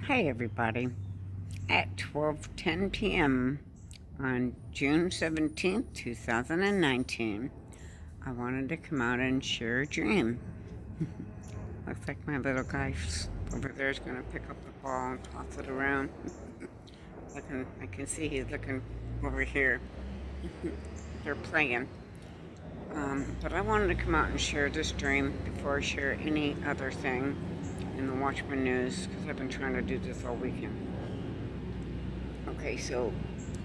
Hey everybody. At 12:10 p.m. on June 17th, 2019, I wanted to come out and share a dream. Looks like my little guy over there is going to pick up the ball and toss it around. I can see he's looking over here. They're playing. But I wanted to come out and share this dream before I share any other thing in the Watchman News, because I've been trying to do this all weekend. Okay, so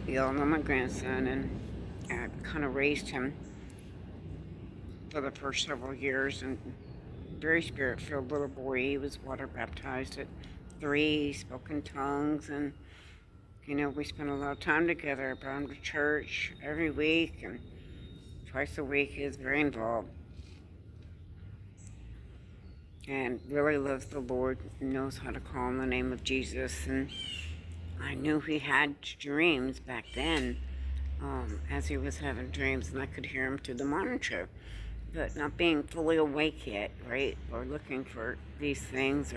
you all know my grandson, and I kind of raised him for the first several years, and very spirit-filled little boy. He was water baptized at 3, he spoke in tongues, and we spent a lot of time together. I brought him to church every week, and twice a week. He was very involved and really loves the Lord and knows how to call on the name of Jesus. And I knew he had dreams back then, as he was having dreams, and I could hear him through the monitor, but not being fully awake yet, right? Or looking for these things,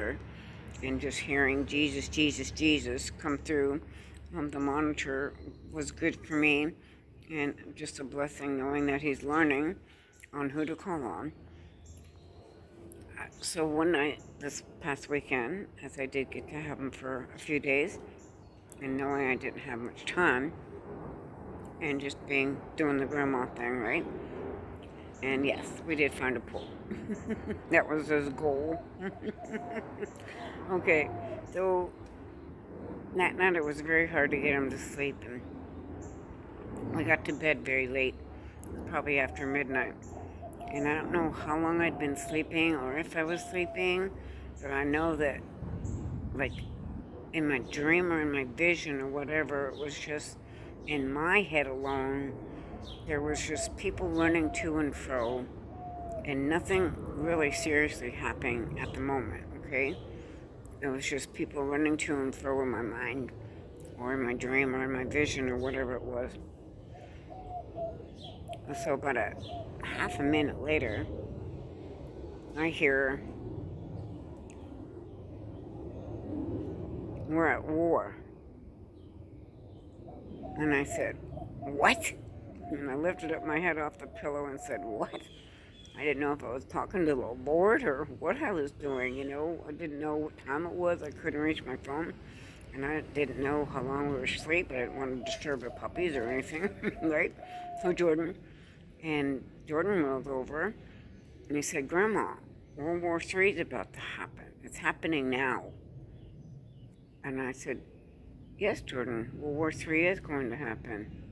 and just hearing Jesus, Jesus, Jesus come through the monitor was good for me, and just a blessing knowing that he's learning on who to call on. So one night this past weekend, as I did get to have him for a few days, and knowing I didn't have much time, and just doing the grandma thing, right? And yes, we did find a pool. That was his goal. Okay, so that night it was very hard to get him to sleep, and we got to bed very late, probably after midnight. And I don't know how long I'd been sleeping or if I was sleeping, but I know that, like, in my dream or in my vision or whatever, it was just in my head alone, there was just people running to and fro, and nothing really seriously happening at the moment, okay? It was just people running to and fro in my mind, or in my dream, or in my vision, or whatever it was. So about a half a minute later, I hear, "We're at war." And I said, "What?" And I lifted up my head off the pillow and said, "What?" I didn't know if I was talking to the Lord or what I was doing, I didn't know what time it was. I couldn't reach my phone. And I didn't know how long we were asleep. I didn't want to disturb the puppies or anything, right? So Jordan rolled over, and he said, "Grandma, World War III is about to happen. It's happening now." And I said, "Yes, Jordan, World War III is going to happen."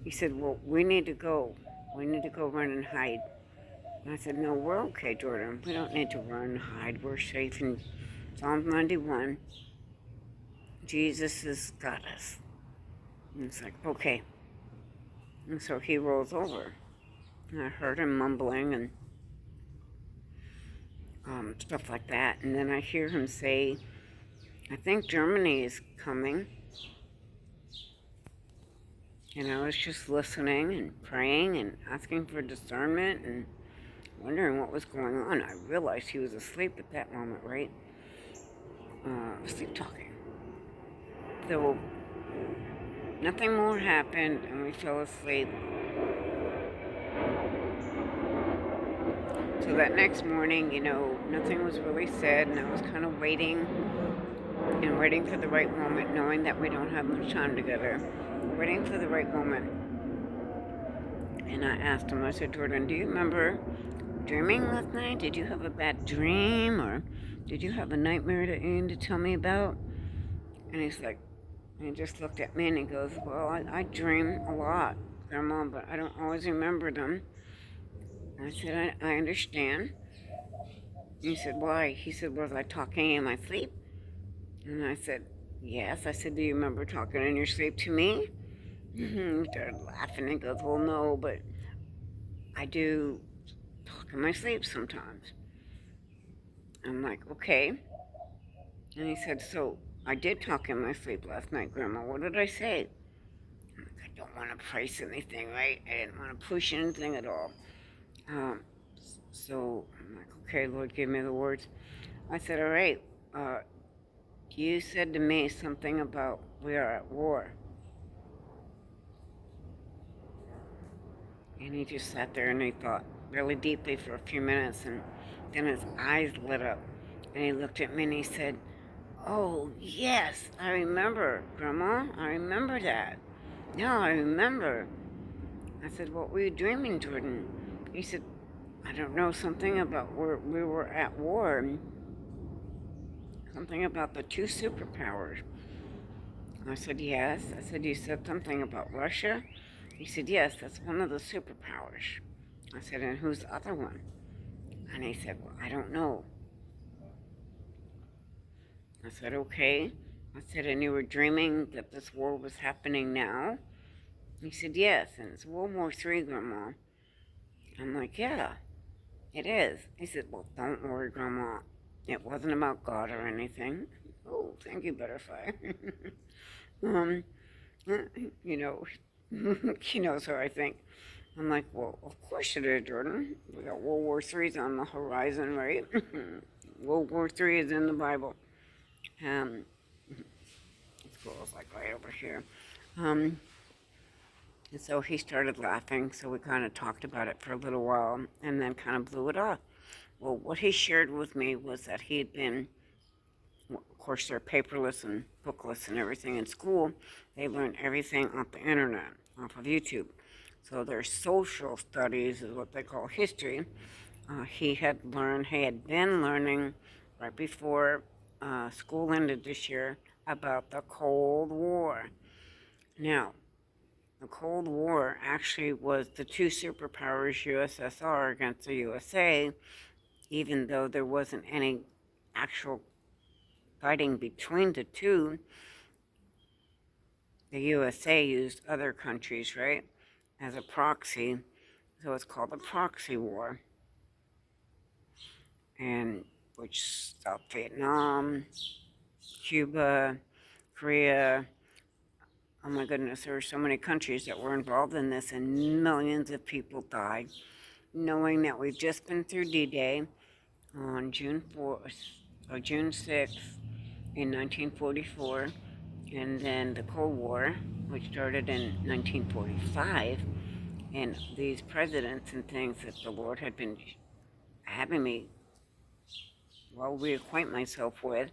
He said, "Well, we need to go. We need to go run and hide." And I said, "No, we're okay, Jordan. We don't need to run and hide. We're safe in Psalm 91. Jesus has got us." And it's like, okay. And so he rolls over. And I heard him mumbling and stuff like that. And then I hear him say, "I think Germany is coming." And I was just listening and praying and asking for discernment and wondering what was going on. I realized he was asleep at that moment, right? Sleep talking. So nothing more happened, and we fell asleep. So that next morning, nothing was really said, and I was kind of waiting for the right moment, knowing that we don't have much time together. Waiting for the right moment. And I asked him, I said, "Jordan, do you remember dreaming last night? Did you have a bad dream, or did you have a nightmare that you need to tell me about?" And he's like, and he just looked at me and he goes, "Well, I dream a lot, Grandma, but I don't always remember them." And I said, I understand." And he said, "Why?" He said, "Was I talking in my sleep?" And I said, "Yes." I said, "Do you remember talking in your sleep to me?" He started laughing and goes, "Well, no, but I do talk in my sleep sometimes." I'm like, "Okay." And he said, "So I did talk in my sleep last night, Grandma. What did I say?" I'm like, I don't want to price anything, right? I didn't want to push anything at all. Um, so I'm like, "Okay, Lord, give me the words." I said, "All right, You said to me something about we are at war. And he just sat there and he thought really deeply for a few minutes, and then his eyes lit up. And he looked at me and he said, "Oh, yes, I remember, Grandma. I remember that. No, I remember." I said, "What were you dreaming, Jordan?" He said, "I don't know, something about where we were at war. Something about the two superpowers." I said, "Yes." I said, "You said something about Russia?" He said, "Yes, that's one of the superpowers." I said, "And who's the other one?" And he said, "Well, I don't know." I said, "Okay." I said, "And you were dreaming that this war was happening now?" He said, "Yes, and it's World War III, Grandma." I'm like, "Yeah, it is." He said, "Well, don't worry, Grandma. It wasn't about God or anything." Oh, thank you, Butterfly. um, you know, he knows how I think. I'm like, "Well, of course it is, Jordan. We got World War III's on the horizon, right?" World War III is in the Bible. Um, School's like right over here. Um, and so he started laughing, so we kind of talked about it for a little while and then kind of blew it off. Well, what he shared with me was that he had been, well, of course, they're paperless and bookless and everything in school. They learn everything off the internet, off of YouTube. So their social studies is what they call history. He had been learning right before school ended this year about the Cold War. Now, the Cold War actually was the two superpowers, USSR against the USA, even though there wasn't any actual fighting between the two. The USA used other countries, right, as a proxy, so it's called the proxy war. And which South Vietnam, Cuba, Korea, oh my goodness, there were so many countries that were involved in this, and millions of people died. Knowing that we've just been through D-Day on June 6th in 1944, and then the Cold War, which started in 1945, and these presidents and things that the Lord had been having me, well, reacquaint myself with,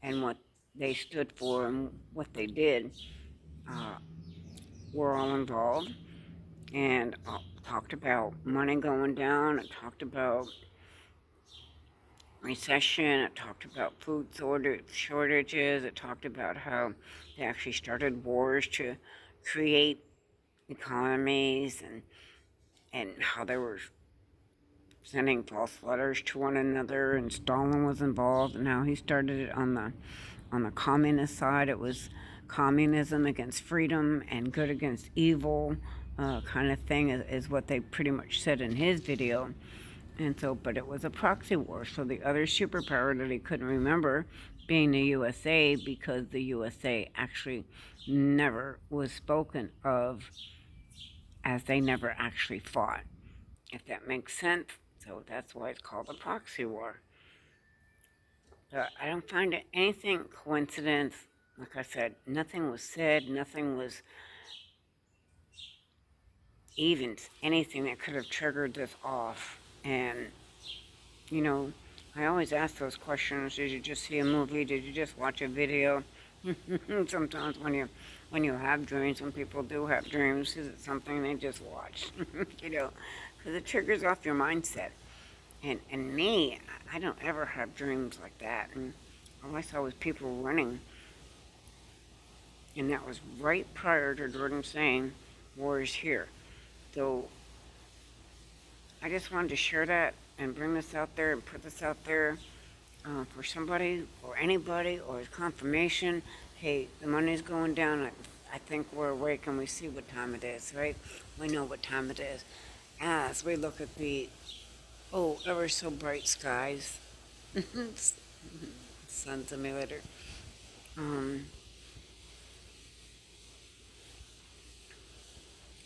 and what they stood for and what they did, uh, were all involved, and talked about money going down. It talked about recession. It talked about food shortages. It talked about how they actually started wars to create economies, and how they were sending false letters to one another, and Stalin was involved, and how he started it on the communist side. It was communism against freedom and good against evil, kind of thing, is what they pretty much said in his video. And so, but it was a proxy war. So the other superpower that he couldn't remember being the USA, because the USA actually never was spoken of, as they never actually fought, if that makes sense. So that's why it's called a proxy war. But I don't find it anything coincidence. Like I said, nothing was said, nothing was even anything that could have triggered this off. And, you know, I always ask those questions. Did you just see a movie? Did you just watch a video? Sometimes when you have dreams, when people do have dreams, is it something they just watch? You know, because it triggers off your mindset. And me, I don't ever have dreams like that. And all I saw was people running. And that was right prior to Jordan saying, "War is here." So I just wanted to share that and bring this out there and put this out there, for somebody or anybody, or as confirmation. Hey, the money's going down. I think we're awake and we see what time it is, right? We know what time it is. As we look at the, oh, ever so bright skies. Sun simulator. Um,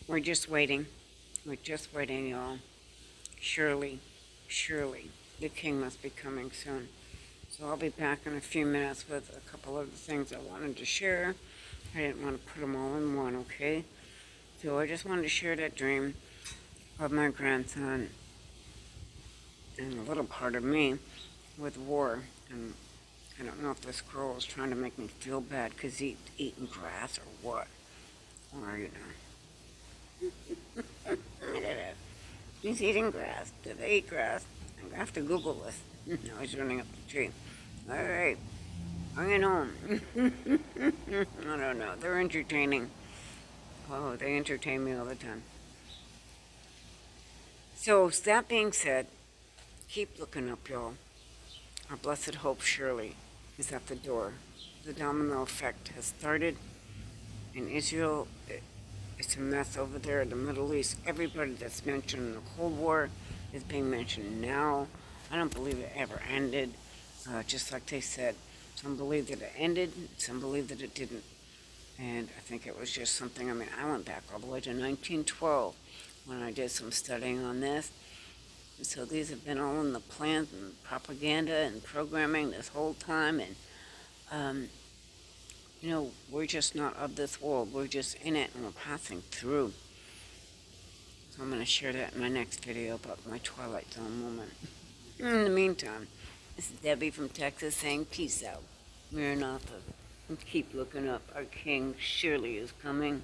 we're just waiting. We're just waiting, y'all. Surely, surely, the king must be coming soon. So I'll be back in a few minutes with a couple of the things I wanted to share. I didn't want to put them all in one, okay? So I just wanted to share that dream of my grandson and a little part of me with war. And I don't know if this girl is trying to make me feel bad because he's eating grass or what. Or, you know. I don't know. He's eating grass. Do they eat grass? I have to Google this. No, he's running up the tree. All right. Bring it home. I don't know. They're entertaining. Oh, they entertain me all the time. So, that being said, keep looking up, y'all. Our blessed hope surely is at the door. The domino effect has started. In Israel, it's a mess over there in the Middle East. Everybody that's mentioned in the Cold War is being mentioned now. I don't believe it ever ended. Just like they said, some believe that it ended, some believe that it didn't. And I think it was just something, I went back all the way to 1912 when I did some studying on this. So these have been all in the plans and propaganda and programming this whole time. And, we're just not of this world. We're just in it and we're passing through. So I'm going to share that in my next video about my Twilight Zone moment. In the meantime, this is Debbie from Texas saying peace out. Maranatha. And keep looking up. Our King surely is coming.